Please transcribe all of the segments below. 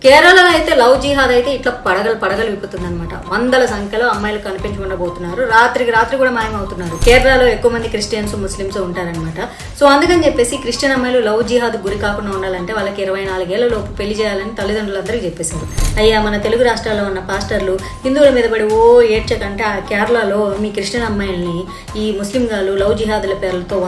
కేరళలో అయితే లవ్ జిహాద్ అయితే ఇట్లా పడగలు విప్పుతుందన్నమాట. వందల సంఖ్యలో అమ్మాయిలు కనిపించకుండా పోతున్నారు. రాత్రికి రాత్రి కూడా మాయమవుతున్నారు. కేరళలో ఎక్కువ మంది క్రిస్టియన్స్ ముస్లిమ్స్ ఉంటారనమాట. సో అందుకని చెప్పేసి క్రిస్టియన్ అమ్మాయిలు లవ్ జిహాద్ గురి కాకుండా ఉండాలంటే వాళ్ళకి 24 ఏళ్ల లోపు పెళ్లి చేయాలని తల్లిదండ్రులందరికీ చెప్పేశారు. అయ్యా, మన తెలుగు రాష్ట్రాల్లో ఉన్న పాస్టర్లు హిందువుల మీద పడి ఏడ్చకంటే ఆ కేరళలో మీ క్రిస్టియన్ అమ్మాయిల్ని ఈ ముస్లిం గాళ్ళు లవ్ జిహాదుల పేర్లతో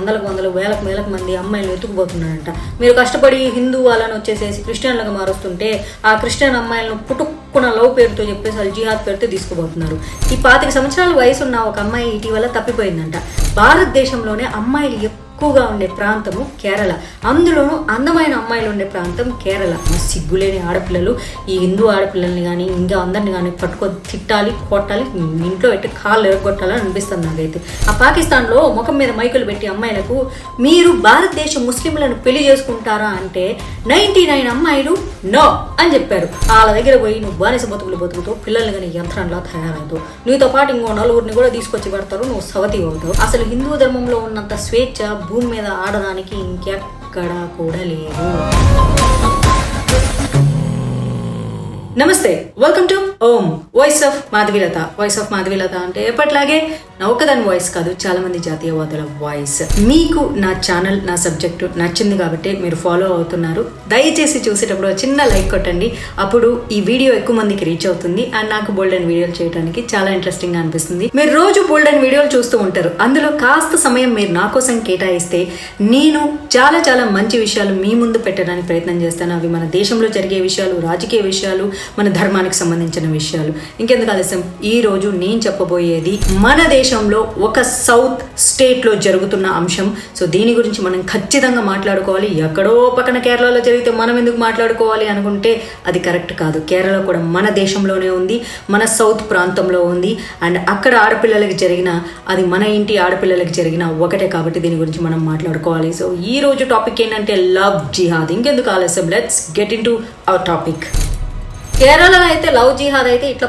వేలకు మంది అమ్మాయిలు ఎత్తుకుపోతున్నారంట. మీరు కష్టపడి హిందూ వాళ్ళని వచ్చేసేసి క్రిస్టియన్లుగా మారుస్తుంటే ఆ క్రిస్టియన్ అమ్మాయిలను పుట్టుకున్న లవ్ పేరుతో చెప్పేసి వాళ్ళు జిహాద్ పేరుతో తీసుకుపోతున్నారు. ఈ 25 సంవత్సరాల వయసు ఉన్న ఒక అమ్మాయి ఇటీవల తప్పిపోయిందంట. భారతదేశంలోనే అమ్మాయిలు ఎక్కువగా ఉండే ప్రాంతము కేరళ, అందులోనూ అందమైన అమ్మాయిలు ఉండే ప్రాంతం కేరళ. సిగ్గులేని ఆడపిల్లలు ఈ హిందూ ఆడపిల్లల్ని కానీ ఇంకా అందరిని కానీ పట్టుకొని తిట్టాలి, కొట్టాలి, ఇంట్లో పెట్టి కాళ్ళు ఎరగొట్టాలని అనిపిస్తుంది నాకైతే. ఆ పాకిస్తాన్లో ముఖం మీద మైకులు పెట్టి అమ్మాయిలకు మీరు భారతదేశ ముస్లింలను పెళ్లి చేసుకుంటారా అంటే 99 అమ్మాయిలు నో అని చెప్పారు. వాళ్ళ దగ్గర పోయి నువ్వు బానిస బతుకుతూ పిల్లల్ని కానీ యంత్రంలా తయారవుతావు, నీతో పాటు ఇంకో నలుగురిని కూడా తీసుకొచ్చి పెడతారు, నువ్వు సవతి అవుతావు. అసలు హిందూ ధర్మంలో ఉన్నంత స్వేచ్ఛ భూమి మీద ఆడడానికి ఇంకెక్కడా కూడా లేదు. నమస్తే, welcome to Om voice of Madhavilatha. Voice of Madhavilatha అంటే ఎప్పట్లాగే నా ఒక్కదాని వాయిస్ కాదు, చాలా మంది జాతీయవాదుల వాయిస్. మీకు నా ఛానల్, నా సబ్జెక్టు నచ్చింది కాబట్టి మీరు ఫాలో అవుతున్నారు. దయచేసి చూసేటప్పుడు చిన్న లైక్ కొట్టండి, అప్పుడు ఈ వీడియో ఎక్కువ మందికి రీచ్ అవుతుంది అండ్ నాకు బోల్డ్ అండ్ వీడియోలు చేయడానికి చాలా ఇంట్రెస్టింగ్ గా అనిపిస్తుంది. మీరు రోజు బోల్డ్ అండ్ వీడియోలు చూస్తూ ఉంటారు, అందులో కాస్త సమయం మీరు నా కోసం కేటాయిస్తే నేను చాలా చాలా మంచి విషయాలు మీ ముందు పెట్టడానికి ప్రయత్నం చేస్తాను. అవి మన దేశంలో జరిగే విషయాలు, రాజకీయ విషయాలు, మన ధర్మానికి సంబంధించిన విషయాలు. ఇంకెందుకు ఆలస్యం, ఈ రోజు నేను చెప్పబోయేది మన దేశంలో ఒక సౌత్ స్టేట్ లో జరుగుతున్న అంశం. సో దీని గురించి మనం ఖచ్చితంగా మాట్లాడుకోవాలి. ఎక్కడో పక్కన కేరళలో జరిగితే మనం ఎందుకు మాట్లాడుకోవాలి అనుకుంటే అది కరెక్ట్ కాదు. కేరళ కూడా మన దేశంలోనే ఉంది, మన సౌత్ ప్రాంతంలో ఉంది. అండ్ అక్కడ ఆడపిల్లలకి జరిగిన అది మన ఇంటి ఆడపిల్లలకి జరిగిన ఒకటే కాబట్టి దీని గురించి మనం మాట్లాడుకోవాలి. సో ఈ రోజు టాపిక్ ఏంటంటే లవ్ జిహాద్. ఇంకెందుకు ఆలస్యం, let's get in to our topic. కేరళలో అయితే లవ్ జిహాద్ అయితే ఇట్లా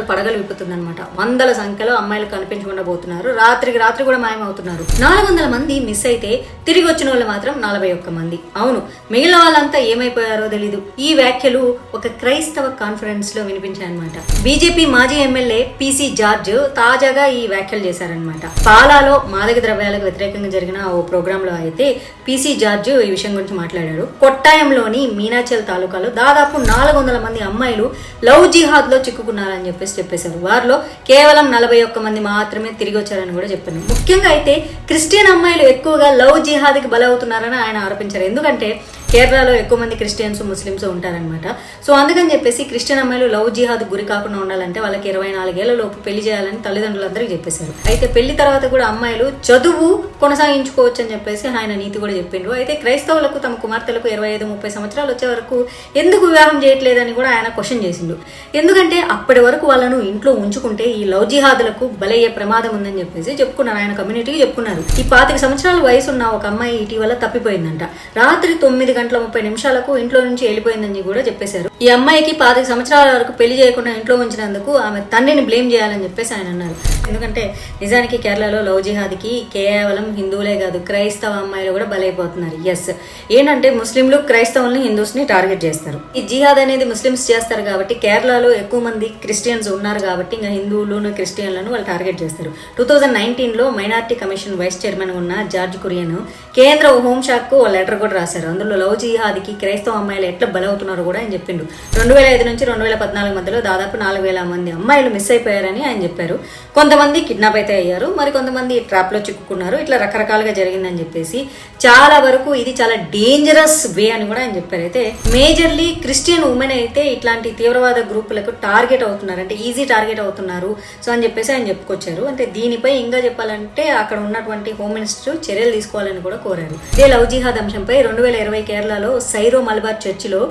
పడగలు విప్పుతుందన్నమాట. వందల సంఖ్యలో అమ్మాయిలు కనిపించకుండా పోతున్నారు. రాత్రికి రాత్రి కూడా మాయమవుతున్నారు. 400 మంది మిస్ అయితే తిరిగి వచ్చిన వాళ్ళు మాత్రం 41 మంది. అవును, మిగిలిన వాళ్ళంతా ఏమైపోయారో తెలీదు. ఈ వ్యాఖ్యలు ఒక క్రైస్తవ కాన్ఫరెన్స్ లో వినిపించాయన్నమాట. బీజేపీ మాజీ ఎమ్మెల్యే పిసి జార్జ్ తాజాగా ఈ వ్యాఖ్యలు చేశారనమాట. పాలాలో మాదక ద్రవ్యాలకు వ్యతిరేకంగా జరిగిన ఓ ప్రోగ్రామ్ లో అయితే పిసి జార్జ్ ఈ విషయం గురించి మాట్లాడారు. కొట్టాయంలోని మీనాచల్ తాలూకాలో దాదాపు 400 మంది అమ్మాయిలు లవ్ జిహాద్ లో చిక్కుకున్నారని చెప్పేశారు. వారిలో కేవలం 41 మంది మాత్రమే తిరిగి వచ్చారని కూడా చెప్పారు. ముఖ్యంగా అయితే క్రిస్టియన్ అమ్మాయిలు ఎక్కువగా లవ్ జిహాద్ కి బలవుతున్నారని ఆయన ఆరోపించారు. ఎందుకంటే కేరళలో ఎక్కువ మంది క్రిస్టియన్స్ ముస్లిమ్స్ ఉంటారనమాట. సో అందుకని చెప్పేసి క్రిస్టియన్ అమ్మాయిలు లవ్ జిహాద్ గురి కాకుండా ఉండాలంటే వాళ్ళకి 24 ఏళ్ల లోపు పెళ్లి చేయాలని తల్లిదండ్రులందరికీ చెప్పేశారు. అయితే పెళ్లి తర్వాత కూడా అమ్మాయిలు చదువు కొనసాగించుకోవచ్చు అని చెప్పేసి ఆయన నీతి కూడా చెప్పిండ్రు. అయితే క్రైస్తవులకు తమ కుమార్తెలకు 25-30 సంవత్సరాలు వచ్చే వరకు ఎందుకు వివాహం చేయట్లేదని కూడా ఆయన క్వశ్చన్ చేసిండు. ఎందుకంటే అప్పటి వరకు వాళ్ళను ఇంట్లో ఉంచుకుంటే ఈ లవ్ జిహాదులకు బలయ్యే ప్రమాదం ఉందని చెప్పేసి చెప్పుకున్నారు. ఆయన కమ్యూనిటీకి చెప్పుకున్నారు. ఈ 25 సంవత్సరాల వయసు ఉన్న ఒక అమ్మాయి ఇటీవల తప్పిపోయిందంట. రాత్రి 9:30 ఇంట్లో నుంచి వెళ్ళిపోయిందని కూడా చెప్పేశారు. ఈ అమ్మాయికి 25 సంవత్సరాల వరకు పెళ్లి చేయకుండా ఇంట్లో ఉంచినందుకు ఆమె తండ్రిని బ్లేమ్ చేయాలని చెప్పేసి ఆయన అన్నారు. ఎందుకంటే నిజానికి కేరళలో లవ్ జిహాద్కి కేవలం హిందువులే కాదు, క్రైస్తవ అమ్మాయిలు కూడా బలైపోతున్నారు. ఎస్, ఏంటంటే ముస్లింలు క్రైస్తవుల్ని, హిందూస్ ని టార్గెట్ చేస్తారు. ఈ జిహాద్ అనేది ముస్లిమ్స్ చేస్తారు కాబట్టి కేరళలో ఎక్కువ మంది క్రిస్టియన్స్ ఉన్నారు కాబట్టి ఇంకా హిందువులను క్రిస్టియన్లను వాళ్ళు టార్గెట్ చేస్తారు. 2019లో మైనారిటీ కమిషన్ వైస్ చైర్మన్ ఉన్న జార్జ్ కురియన్ కేంద్ర హోంశాఖ కు లెటర్ కూడా రాశారు. అందులో లవ్ జిహాద్కి క్రైస్తవ అమ్మాయిలు ఎట్లా బలవుతున్నారో కూడా ఆయన చెప్పిండు. 2005 నుంచి 2014 మధ్యలో దాదాపు 4000 మంది అమ్మాయిలు మిస్ అయిపోయారని ఆయన చెప్పారు. కొంతమంది కిడ్నాప్ అయితే అయ్యారు, మరి కొంతమంది ట్రాప్ లో చిక్కుకున్నారు. ఇట్లా రకరకాలుగా జరిగిందని చెప్పేసి చాలా వరకు ఇది చాలా డేంజరస్ వే అని కూడా ఆయన చెప్పారు. అయితే మేజర్లీ క్రిస్టియన్ ఉమెన్ అయితే ఇట్లాంటి తీవ్రవాద గ్రూపులకు టార్గెట్ అవుతున్నారు, అంటే ఈజీ టార్గెట్ అవుతున్నారు. సో అని చెప్పేసి ఆయన చెప్పుకొచ్చారు. అంటే దీనిపై ఇంకా చెప్పాలంటే అక్కడ ఉన్నటువంటి హోమ్ మినిస్టర్ చర్యలు తీసుకోవాలని కూడా కోరారు. ఇదే లవ్ జిహాద్ అంశంపై 2020 కేరళలో సైరో మలబార్ చర్చిలో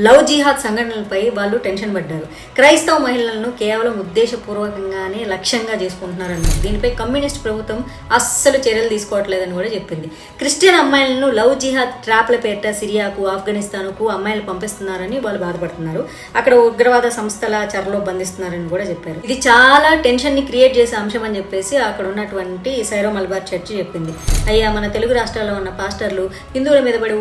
లవ్ జిహాద్ సంఘటనలపై వాళ్ళు టెన్షన్ పడ్డారు. క్రైస్తవ మహిళలను కేవలం ఉద్దేశపూర్వకంగానే లక్ష్యంగా చేసుకుంటున్నారన్నారు. దీనిపై కమ్యూనిస్ట్ ప్రభుత్వం అస్సలు చర్యలు తీసుకోవట్లేదని కూడా చెప్పింది. క్రిస్టియన్ అమ్మాయిలను లవ్ జిహాద్ ట్రాప్ల పేరిట సిరియాకు, ఆఫ్ఘనిస్తాన్కు అమ్మాయిలు పంపిస్తున్నారని వాళ్ళు బాధపడుతున్నారు. అక్కడ ఉగ్రవాద సంస్థల చెరలో బంధిస్తున్నారని కూడా చెప్పారు. ఇది చాలా టెన్షన్ ని క్రియేట్ చేసే అంశం అని చెప్పేసి అక్కడ ఉన్నటువంటి సైరో మలబార్ చర్చి చెప్పింది. అయ్యా, మన తెలుగు రాష్ట్రాల్లో ఉన్న పాస్టర్లు హిందువుల మీద పడి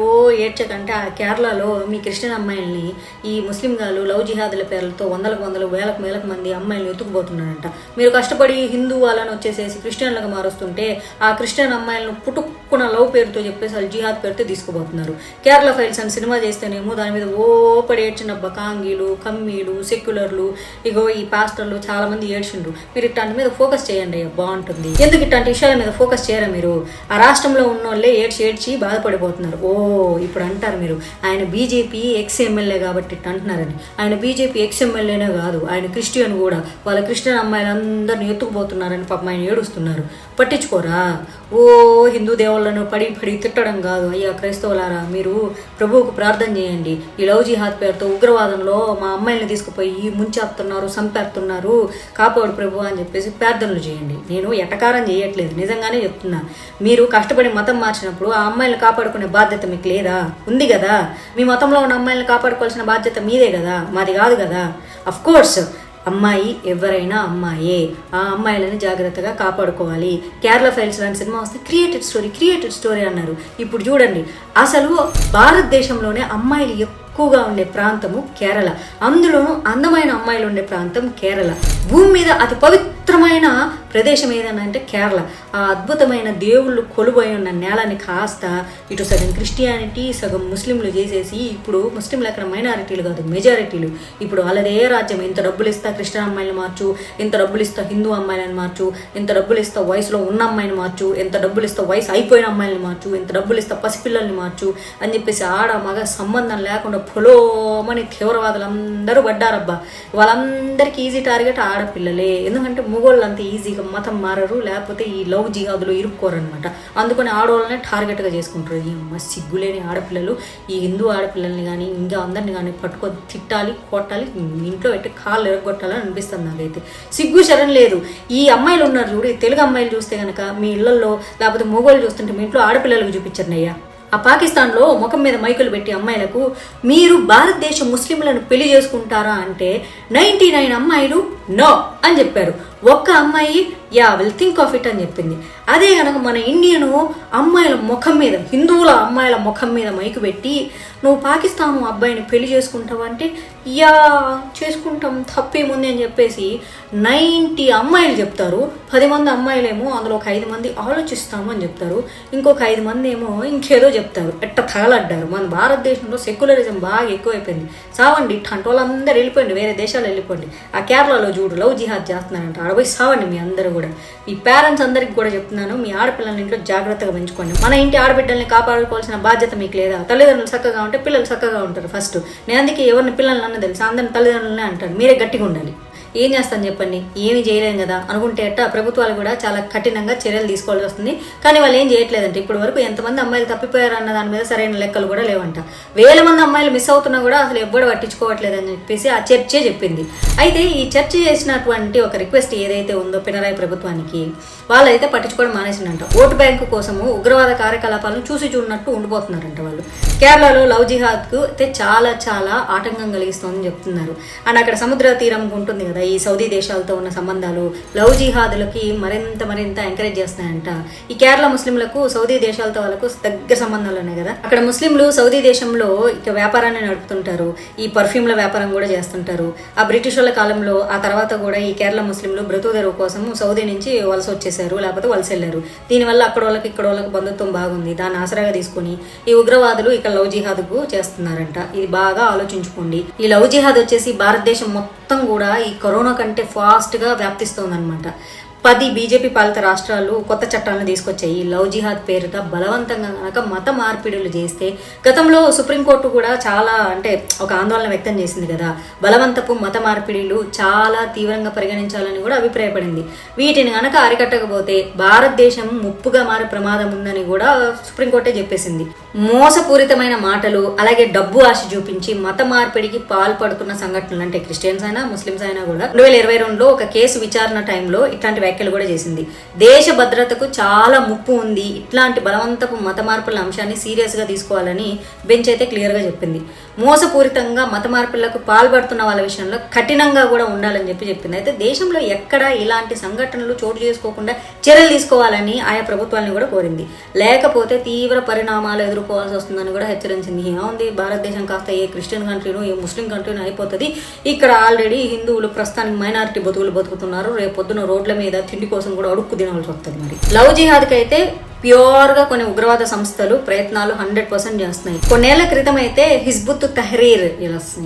ఏడ్చకంటే ఆ కేరళలో మీ క్రిస్టియన్ అమ్మాయిల్ని ఈ ముస్లిం గాళ్ళు లవ్ జిహాదుల పేర్లతో వందలకు వేలకు మంది అమ్మాయిలు ఎత్తుకుపోతున్నారంట. మీరు కష్టపడి హిందూ వాళ్ళని వచ్చేసేసి క్రిస్టియన్లుగా మారుస్తుంటే ఆ క్రిస్టియన్ అమ్మాయిలను పుట్టుకున్న లవ్ పేరుతో చెప్పేసి వాళ్ళు జిహాద్ పేరుతో తీసుకుపోతున్నారు. కేరళ ఫైల్స్ అని సినిమా చేస్తేనేమో దాని మీద పడి ఏడ్చిన బకాంగీలు, కమ్మీలు, సెక్యులర్లు, ఇగో ఈ పాస్టర్లు చాలా మంది ఏడ్చిండ్రు. మీరు ఇట్లాంటి మీద ఫోకస్ చేయండి, బాగుంటుంది. ఎందుకు ఇట్లాంటి విషయాల మీద ఫోకస్ చేయరా మీరు? ఆ రాష్ట్రంలో ఉన్న వాళ్ళే ఏడ్చి బాధపడిపోతున్నారు. ఇప్పుడు అంటారు మీరు ఆయన బీజేపీ ఎక్స్ ఎమ్మెల్యే కాబట్టి ఇట్లా అంటున్నారని. ఆయన బీజేపీ ఎక్స్ ఎమ్మెల్యేనే కాదు, ఆయన క్రిస్టియన్ కూడా. వాళ్ళ క్రిస్టియన్ అమ్మాయిలందరినీ ఎత్తుకుపోతున్నారని పాపం ఆయన ఏడుస్తున్నారు. పట్టించుకోరా? హిందూ దేవుళ్ళను పడి తిట్టడం కాదు. అయ్యా క్రైస్తవులారా, మీరు ప్రభువుకు ప్రార్థన చేయండి. ఈ లవ్ జిహాద్ పేరుతో ఉగ్రవాదంలో మా అమ్మాయిని తీసుకుపోయి ముంచేస్తున్నారు, చంపేస్తున్నారు, కాపాడు ప్రభు అని చెప్పేసి ప్రార్థనలు చేయండి. నేను ఎటకారం చేయట్లేదు, నిజంగానే చెప్తున్నా. మీరు కష్టపడి మతం మార్చినప్పుడు ఆ అమ్మాయిలను కాపాడుకునే బాధ్యత మీకు లేదా? ఉంది కదా. మీ మతంలో ఉన్న అమ్మాయిలను కాపాడుకోవాల్సిన బాధ్యత మీదే కదా, మాది కాదు కదా. అఫ్ కోర్స్ అమ్మాయి ఎవరైనా అమ్మాయే, ఆ అమ్మాయిలని జాగ్రత్తగా కాపాడుకోవాలి. కేరళ ఫైల్స్ లాంటి సినిమా వస్తే క్రియేటెడ్ స్టోరీ అన్నారు. ఇప్పుడు చూడండి, అసలు భారతదేశంలోనే అమ్మాయిలు ఎక్కువగా ఉండే ప్రాంతము కేరళ. అందులోనూ అందమైన అమ్మాయిలు ఉండే ప్రాంతం కేరళ. భూమి మీద అతి పవిత్రమైన ప్రదేశం ఏదన్నా అంటే కేరళ. ఆ అద్భుతమైన దేవుళ్ళు కొలువై ఉన్న నేలని కాస్త ఇటు సగం క్రిస్టియానిటీ, సగం ముస్లింలు చేసేసి ఇప్పుడు ముస్లింలు అక్కడ మైనారిటీలు కాదు, మెజారిటీలు. ఇప్పుడు వాళ్ళదే రాజ్యం. ఇంత డబ్బులు ఇస్తా క్రిస్టియన్ అమ్మాయిని మార్చు, ఇంత డబ్బులు ఇస్తా హిందూ అమ్మాయిలను మార్చు, ఇంత డబ్బులు ఇస్తా వయసులో ఉన్న అమ్మాయిని మార్చు, ఎంత డబ్బులు ఇస్తా వయసు అయిపోయిన అమ్మాయిని మార్చు, ఇంత డబ్బులు ఇస్తా పసిపిల్లల్ని మార్చు అని చెప్పేసి ఆడ మగ సంబంధం లేకుండా పొలోమని తీవ్రవాదులు అందరూ పడ్డారబ్బా. వాళ్ళందరికీ ఈజీ టార్గెట్ ఆడపిల్లలే. ఎందుకంటే మొగోళ్ళు అంత ఈజీగా మతం మారరు, లేకపోతే ఈ లవ్ జిహాదులు ఇరుక్కోరనమాట. అందుకని ఆడవాళ్ళనే టార్గెట్గా చేసుకుంటారు. ఈ సిగ్గులేని ఆడపిల్లలు ఈ హిందూ ఆడపిల్లల్ని కానీ ఇంకా అందరిని కానీ పట్టుకొని తిట్టాలి, కొట్టాలి, ఇంట్లో పెట్టి కాళ్ళు ఎరగొట్టాలని అనిపిస్తుంది నాకైతే. సిగ్గు శరం లేదు. ఈ అమ్మాయిలు ఉన్నారు చూడు, తెలుగు అమ్మాయిలు చూస్తే కనుక మీ ఇళ్లలో లేకపోతే మొగోళ్ళు చూస్తుంటే మీ ఇంట్లో ఆడపిల్లలకు చూపించండి అయ్యా. ఆ పాకిస్తాన్లో ముఖం మీద మైకులు పెట్టి అమ్మాయిలకు మీరు భారతదేశ ముస్లింలను పెళ్లి చేసుకుంటారా అంటే 99 అమ్మాయిలు నో అని చెప్పారు. ఒక్క అమ్మాయి విల్ థింక్ ఆఫ్ ఇట్ అని చెప్పింది. అదే కనుక మన ఇండియను అమ్మాయిల ముఖం మీద, హిందువుల అమ్మాయిల ముఖం మీద మైకు పెట్టి నువ్వు పాకిస్తాన్ అబ్బాయిని పెళ్లి చేసుకుంటావు అంటే చేసుకుంటాం తప్పేముంది అని చెప్పేసి 90 అమ్మాయిలు చెప్తారు. 10 మంది అమ్మాయిలేమో అందులో ఒక 5 మంది ఆలోచిస్తాము అని చెప్తారు, ఇంకొక 5 మంది ఏమో ఇంకేదో చెప్తారు. ఎట్ట తగలడ్డారు. మన భారతదేశంలో సెక్యులరిజం బాగా ఎక్కువైపోయింది. సావండి, ఇట్లాంటి వాళ్ళందరూ వెళ్ళిపోయింది, వేరే దేశాలు వెళ్ళిపోండి. ఆ కేరళలో చూడు లవ్ జిహాద్ చేస్తున్నారంట, ఆడపోయి సావండి మీ అందరూ కూడా. ఈ పేరెంట్స్ అందరికి కూడా చెప్తున్నాను, మీ ఆడపిల్లల్ని ఇంట్లో జాగ్రత్తగా పెంచుకోండి. మన ఇంటి ఆడబిడ్డల్ని కాపాడుకోవాల్సిన బాధ్యత మీకు లేదా? తల్లిదండ్రులు చక్కగా ఉంటే పిల్లలు చక్కగా ఉంటారు. ఫస్ట్ నేను అందుకే ఎవరిని పిల్లల్ని అన్న తెలుసు, అందరిని తల్లిదండ్రులనే అంటారు. మీరే గట్టిగా ఉండాలి. ఏం చేస్తాను చెప్పండి, ఏమి చేయలేం కదా అనుకుంటే ప్రభుత్వాలు కూడా చాలా కఠినంగా చర్యలు తీసుకోవాల్సి వస్తుంది. కానీ వాళ్ళు ఏం చేయట్లేదంటే ఇప్పటి వరకు ఎంతమంది అమ్మాయిలు తప్పిపోయారు అన్న దాని మీద సరైన లెక్కలు కూడా లేవంట. 1000 మంది అమ్మాయిలు మిస్ అవుతున్నా కూడా అసలు ఎవ్వడు పట్టించుకోవట్లేదని చెప్పేసి ఆ చర్చే చెప్పింది. అయితే ఈ చర్చ చేసినటువంటి ఒక రిక్వెస్ట్ ఏదైతే ఉందో పినరాయి ప్రభుత్వానికి, వాళ్ళైతే పట్టించుకోవడం మానేసిందంట. ఓటు బ్యాంకు కోసము ఉగ్రవాద కార్యకలాపాలను చూసి చూడనట్టు ఉండిపోతున్నారంట వాళ్ళు. కేరళలో లవ్ జిహాద్కు అయితే చాలా చాలా ఆటంకం కలిగిస్తుందని చెప్తున్నారు. అండ్ అక్కడ సముద్ర తీరం ఉంటుంది కదా, ఈ సౌదీ దేశాలతో ఉన్న సంబంధాలు లవ్ జిహాదులకి మరింత ఎంకరేజ్ చేస్తున్నాయంట. ఈ కేరళ ముస్లింలకు సౌదీ దేశాలతో వాళ్ళకు దగ్గర సంబంధాలు ఉన్నాయి కదా. అక్కడ ముస్లింలు సౌదీ దేశంలో ఇక వ్యాపారాన్ని నడుపుతుంటారు, ఈ పర్ఫ్యూమ్ల వ్యాపారం కూడా చేస్తుంటారు. ఆ బ్రిటిష్ వాళ్ళ కాలంలో ఆ తర్వాత కూడా ఈ కేరళ ముస్లింలు బ్రతుకుదెరువు కోసం సౌదీ నుంచి వలస వచ్చేసారు, లేకపోతే వలస వెళ్ళారు. దీనివల్ల అక్కడ వాళ్ళకి ఇక్కడ వాళ్ళకి బంధుత్వం బాగుంది, దాన్ని ఆసరాగా తీసుకుని ఈ ఉగ్రవాదులు ఇక్కడ లవ్ జిహాద్కు చేస్తున్నారంట. ఇది బాగా ఆలోచించుకోండి. ఈ లవ్ జిహాద్ వచ్చేసి భారతదేశం మొత్తం కూడా ఈ కరోనా కంటే ఫాస్ట్గా వ్యాప్తిస్తోందనమాట. 10 బీజేపీ పాలిత రాష్ట్రాలు కొత్త చట్టాలను తీసుకొచ్చాయి. లవ్ జిహాద్ పేరుట బలవంతంగా కనుక మత మార్పిడులు చేస్తే, గతంలో సుప్రీంకోర్టు కూడా చాలా ఒక ఆందోళన వ్యక్తం చేసింది కదా, బలవంతపు మత మార్పిడిలు చాలా తీవ్రంగా పరిగణించాలని కూడా అభిప్రాయపడింది. వీటిని కనుక అరికట్టకపోతే భారతదేశం ముప్పుగా మారే ప్రమాదం ఉందని కూడా సుప్రీంకోర్టే చెప్పేసింది. మోసపూరితమైన మాటలు, అలాగే డబ్బు ఆశ చూపించి మత మార్పిడికి పాల్పడుతున్న సంఘటనలు, అంటే క్రిస్టియన్స్ అయినా ముస్లిమ్స్ అయినా కూడా 2022లో ఒక కేసు విచారణ టైంలో ఇట్లాంటి వ్యాఖ్యలు కూడా చేసింది. దేశ భద్రతకు చాలా ముప్పు ఉంది, ఇట్లాంటి బలవంతపు మత మార్పుల అంశాన్ని సీరియస్ గా తీసుకోవాలని బెంచ్ అయితే క్లియర్ గా చెప్పింది. మోసపూరితంగా మత మార్పులకు పాల్పడుతున్న వాళ్ళ విషయంలో కఠినంగా కూడా ఉండాలని చెప్పింది. అయితే దేశంలో ఎక్కడ ఇలాంటి సంఘటనలు చోటు చేసుకోకుండా చర్యలు తీసుకోవాలని ఆయా ప్రభుత్వాలను కూడా కోరింది. లేకపోతే తీవ్ర పరిణామాలు ఎదుర్కోవాల్సి వస్తుందని కూడా హెచ్చరించింది. ఏముంది, భారతదేశం కాస్త ఏ క్రిస్టియన్ కంట్రీనో ఏ ముస్లిం కంట్రీనో అయిపోతుంది. ఇక్కడ ఆల్రెడీ హిందువులు ప్రస్తుతానికి మైనారిటీ బతుకుతున్నారు. రేపు పొద్దున రోడ్ల మీద తిండి కోసం కూడా అడుక్కు తినాల్సి వస్తుంది. మరి లవ్ జిహాద్కి అయితే ప్యూర్గా కొన్ని ఉగ్రవాద సంస్థలు ప్రయత్నాలు 100% చేస్తున్నాయి. కొన్నేళ్ల క్రితం అయితే హిజ్బుత్ తహ్రీర్, ఇలా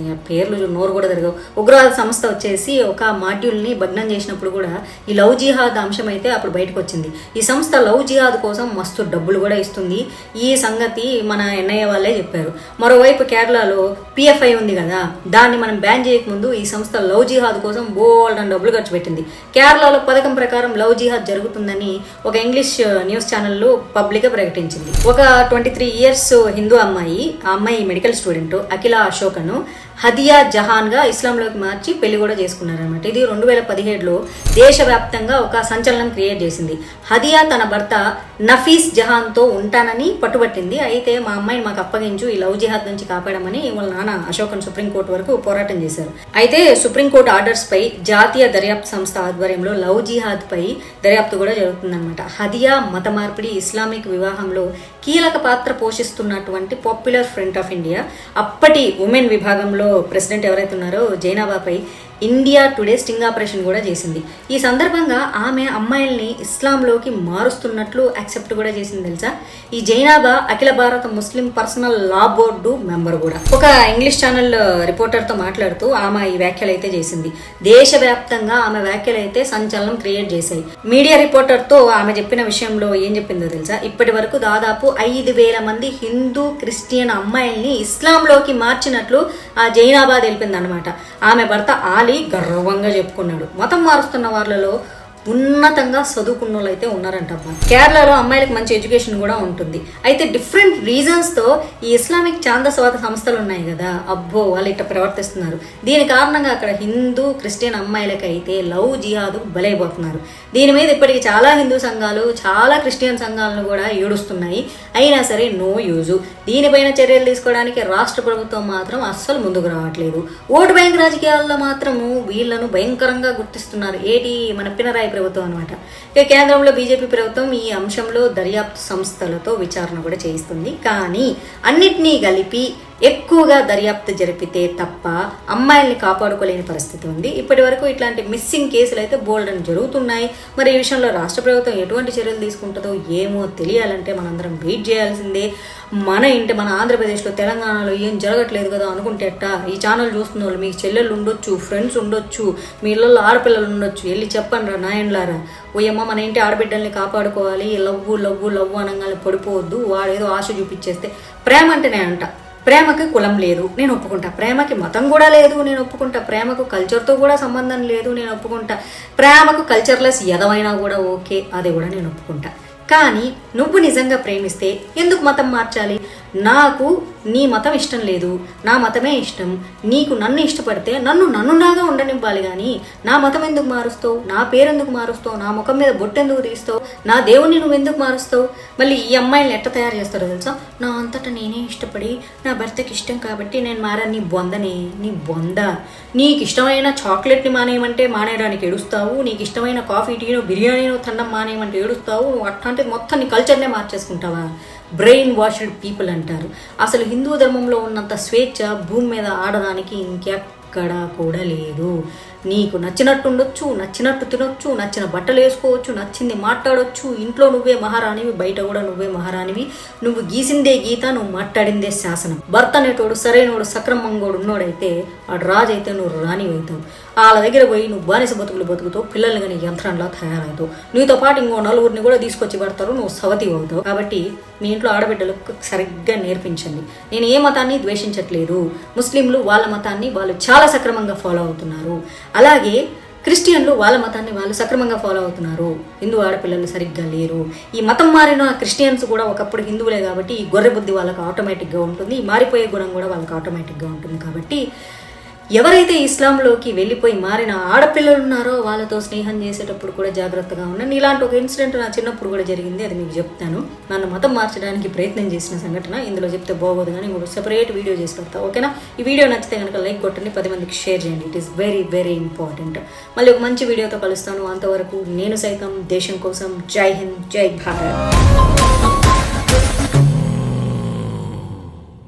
పేర్లు నోరు కూడా తిరగవు, ఉగ్రవాద సంస్థ వచ్చేసి ఒక మాడ్యూల్ని భగ్నం చేసినప్పుడు కూడా ఈ లవ్ జిహాద్ అంశం అయితే అప్పుడు బయటకు వచ్చింది. ఈ సంస్థ లవ్ జిహాద్ కోసం మస్తు డబ్బులు కూడా ఇస్తుంది. ఈ సంగతి మన ఎన్ఐఏ వాళ్ళే చెప్పారు. మరోవైపు కేరళలో పిఎఫ్ఐ ఉంది కదా, దాన్ని మనం బ్యాన్ చేయకముందు ఈ సంస్థ లవ్ జిహాద్ కోసం బోల్డ్ అని డబ్బులు ఖర్చు పెట్టింది. కేరళలో పథకం ప్రకారం లవ్ జిహాద్ జరుగుతుందని ఒక ఇంగ్లీష్ న్యూస్ ఛానల్ పబ్లిక్ గా ప్రకటించింది. ఒక 23 ఇయర్స్ హిందూ అమ్మాయి, ఆ అమ్మాయి మెడికల్ స్టూడెంట్ అఖిల అశోకను హదియా జహాన్ గా ఇస్లాంలోకి మార్చి పెళ్లి కూడా చేసుకున్నారనమాట. ఇది 2017లో దేశవ్యాప్తంగా ఒక సంచలనం క్రియేట్ చేసింది. హదియా తన భర్త నఫీస్ జహాన్ తో ఉంటానని పట్టుబట్టింది. అయితే మా అమ్మాయిని మాకు అప్పగించు, ఈ లవ్ జిహాద్ నుంచి కాపాడమని వాళ్ళ నాన్న అశోకన్ సుప్రీంకోర్టు వరకు పోరాటం చేశారు. అయితే సుప్రీంకోర్టు ఆర్డర్స్ పై జాతీయ దర్యాప్తు సంస్థ ఆధ్వర్యంలో లవ్ జిహాద్ పై దర్యాప్తు కూడా జరుగుతుందన్నమాట. హదియా మత మార్పిడి, ఇస్లామిక్ వివాహంలో కీలక పాత్ర పోషిస్తున్నటువంటి పాపులర్ ఫ్రంట్ ఆఫ్ ఇండియా అప్పటి ఉమెన్ విభాగంలో ప్రెసిడెంట్ ఎవరైతే ఉన్నారో జైనాబాపై ఇండియా టుడే స్టింగ్ ఆపరేషన్ కూడా చేసింది. ఈ సందర్భంగా ఆమె అమ్మాయిల్ని ఇస్లాంలోకి మారుస్తున్నట్లు యాక్సెప్ట్ కూడా చేసింది. తెలుసా, ఈ జైనాబా అఖిల భారత ముస్లిం పర్సనల్ లా బోర్డు మెంబర్ కూడా. ఒక ఇంగ్లీష్ ఛానల్ రిపోర్టర్తో మాట్లాడుతూ ఆమె ఈ వ్యాఖ్యలు అయితే చేసింది. దేశవ్యాప్తంగా ఆమె వ్యాఖ్యలు అయితే సంచలనం క్రియేట్ చేశాయి. మీడియా రిపోర్టర్తో ఆమె చెప్పిన విషయంలో ఏం చెప్పిందో తెలుసా, ఇప్పటి వరకు దాదాపు 5,000 మంది హిందూ క్రిస్టియన్ అమ్మాయిల్ని ఇస్లాంలోకి మార్చినట్లు ఆ జైనాబా తెలిపిందనమాట. ఆమె భర్త ఆలి గర్వంగా చెప్పుకున్నాడు. మతం మారుస్తున్న వాళ్ళలో ఉన్నతంగా చదువుకున్న వాళ్ళు అయితే ఉన్నారంట. కేరళలో అమ్మాయిలకు మంచి ఎడ్యుకేషన్ కూడా ఉంటుంది. అయితే డిఫరెంట్ రీజన్స్ తో ఈ ఇస్లామిక్ ఛాందసవాద సంస్థలు ఉన్నాయి కదా, అబ్బో వాళ్ళు ఇట్లా ప్రవర్తిస్తున్నారు. దీని కారణంగా అక్కడ హిందూ క్రిస్టియన్ అమ్మాయిలకి అయితే లవ్ జిహాద్ బలైపోతున్నారు. దీని మీద ఇప్పటికి చాలా హిందూ సంఘాలు, చాలా క్రిస్టియన్ సంఘాలను కూడా ఏడుస్తున్నాయి. అయినా సరే నో యూజు. దీనిపైన చర్యలు తీసుకోవడానికి రాష్ట్ర ప్రభుత్వం మాత్రం అస్సలు ముందుకు రావట్లేదు. ఓటు బ్యాంక్ రాజకీయాల్లో మాత్రము వీళ్లను భయంకరంగా గుర్తిస్తున్నారు. ఏటి మన పినరాయి ప్రభుత్వం అనమాట. ఇక కేంద్రంలో బీజేపీ ప్రభుత్వం ఈ అంశంలో దర్యాప్తు సంస్థలతో విచారణ కూడా చేయిస్తుంది. కానీ అన్నిటినీ కలిపి ఎక్కువగా దర్యాప్తు జరిపితే తప్ప అమ్మాయిల్ని కాపాడుకోలేని పరిస్థితి ఉంది. ఇప్పటి వరకు ఇట్లాంటి మిస్సింగ్ కేసులు అయితే బోల్డ్ అని జరుగుతున్నాయి. మరి ఈ విషయంలో రాష్ట్ర ప్రభుత్వం ఎటువంటి చర్యలు తీసుకుంటుందో ఏమో తెలియాలంటే మనందరం వెయిట్ చేయాల్సిందే. మన ఆంధ్రప్రదేశ్లో, తెలంగాణలో ఏం జరగట్లేదు కదా అనుకుంటే ఎట్టా? ఈ ఛానల్ చూస్తున్న వాళ్ళు మీకు చెల్లెళ్ళు ఉండొచ్చు, ఫ్రెండ్స్ ఉండొచ్చు, మీ ఇళ్ళల్లో ఆడపిల్లలు ఉండొచ్చు, వెళ్ళి చెప్పండి రా నాయనలారా, ఓయమ్మ మన ఇంటి ఆడబిడ్డల్ని కాపాడుకోవాలి, లవ్వు లవ్వు లవ్వు అనగానే పడిపోవద్దు, వాడేదో ఆశ చూపించేస్తే. ప్రేమ అంటేనే అంట, ప్రేమకి కులం లేదు, నేను ఒప్పుకుంటా. ప్రేమకి మతం కూడా లేదు, నేను ఒప్పుకుంటా. ప్రేమకు కల్చర్తో కూడా సంబంధం లేదు, నేను ఒప్పుకుంటా. ప్రేమకు కల్చర్లెస్ ఎదవైనా కూడా ఓకే, అది కూడా నేను ఒప్పుకుంటా. కానీ నువ్వు నిజంగా ప్రేమిస్తే ఎందుకు మతం మార్చాలి? నాకు నీ మతం ఇష్టం లేదు, నా మతమే ఇష్టం. నీకు నన్ను ఇష్టపడితే నన్నులాగా ఉండనివ్వాలి. కానీ నా మతం ఎందుకు మారుస్తావు? నా పేరు ఎందుకు మారుస్తావు? నా ముఖం మీద బొట్టెందుకు తీస్తావు? నా దేవుణ్ణి నువ్వు ఎందుకు మారుస్తావు? మళ్ళీ ఈ అమ్మాయిని ఎట్ట తయారు చేస్తారో తెలుసా? నా అంతటా నేనే ఇష్టపడి నా భర్తకి ఇష్టం కాబట్టి నేను మారాను. నీ బొందనే, నీ బొంద. నీకు ఇష్టమైన చాక్లెట్ని మానేయమంటే మానేయడానికి ఏడుస్తావు, నీకు ఇష్టమైన కాఫీ టీను బిర్యానీను తినడం మానేయమంటే ఏడుస్తావు. నువ్వు అట్లాంటిది మొత్తం నీ కల్చర్నే మార్చేసుకుంటావా? బ్రెయిన్ వాష్డ్ పీపుల్ అంటారు. అసలు హిందూ ధర్మంలో ఉన్నంత స్వేచ్ఛ భూమి మీద ఆడడానికి ఇంకెక్కడా కూడా లేదు. నీకు నచ్చినట్టు ఉండొచ్చు, నచ్చినట్టు తినొచ్చు, నచ్చిన బట్టలు వేసుకోవచ్చు, నచ్చింది మాట్లాడొచ్చు. ఇంట్లో నువ్వే మహారాణివి, బయట కూడా నువ్వే మహారాణివి. నువ్వు గీసిందే గీత, నువ్వు మాట్లాడిందే శాసనం. భర్త అనేటోడు సరైనోడు సక్రమంగోడు ఉన్నోడైతే వాడు రాజు అయితే నువ్వు రాణి అవుతావు. వాళ్ళ దగ్గర పోయి నువ్వు బానిస బతుకుతావు, పిల్లల్ని కానీ యంత్రంలా తయారవుతావు. నీతో పాటు ఇంకో నలుగురిని కూడా తీసుకొచ్చి పడతారు, నువ్వు సవతి అవుతావు. కాబట్టి మీ ఇంట్లో ఆడబిడ్డలకు సరిగ్గా నేర్పించండి. నేను ఏ మతాన్ని ద్వేషించట్లేదు. ముస్లింలు వాళ్ళ మతాన్ని వాళ్ళు చాలా సక్రమంగా ఫాలో అవుతున్నారు. అలాగే క్రిస్టియన్లు వాళ్ళ మతాన్ని వాళ్ళు సక్రమంగా ఫాలో అవుతున్నారు, హిందూ ఆడపిల్లలు సరిగ్గా లేరు. ఈ మతం మారిన క్రిస్టియన్స్ కూడా ఒకప్పుడు హిందువులే కాబట్టి ఈ గొర్రె బుద్ధి వాళ్ళకి ఆటోమేటిక్గా ఉంటుంది, ఈ మారిపోయే గుణం కూడా వాళ్ళకి ఆటోమేటిక్గా ఉంటుంది. కాబట్టి ఎవరైతే ఇస్లాంలోకి వెళ్ళిపోయి మారిన ఆడపిల్లలు ఉన్నారో వాళ్ళతో స్నేహం చేసేటప్పుడు కూడా జాగ్రత్తగా ఉన్నాను. ఇలాంటి ఒక ఇన్సిడెంట్ నా చిన్నప్పుడు కూడా జరిగింది, అది మీకు చెప్తాను. నన్ను మతం మార్చడానికి ప్రయత్నం చేసిన సంఘటన ఇందులో చెప్తే బాగోదు, కానీ ఇంకొక సెపరేట్ వీడియో చేసి పెడతా, ఓకేనా? ఈ వీడియో నచ్చితే కనుక లైక్ కొట్టండి, 10 మందికి షేర్ చేయండి. It is very very important. మళ్ళీ ఒక మంచి వీడియోతో కలుస్తాను. అంతవరకు నేను సైతం దేశం కోసం. జై హింద్, జై భారత్.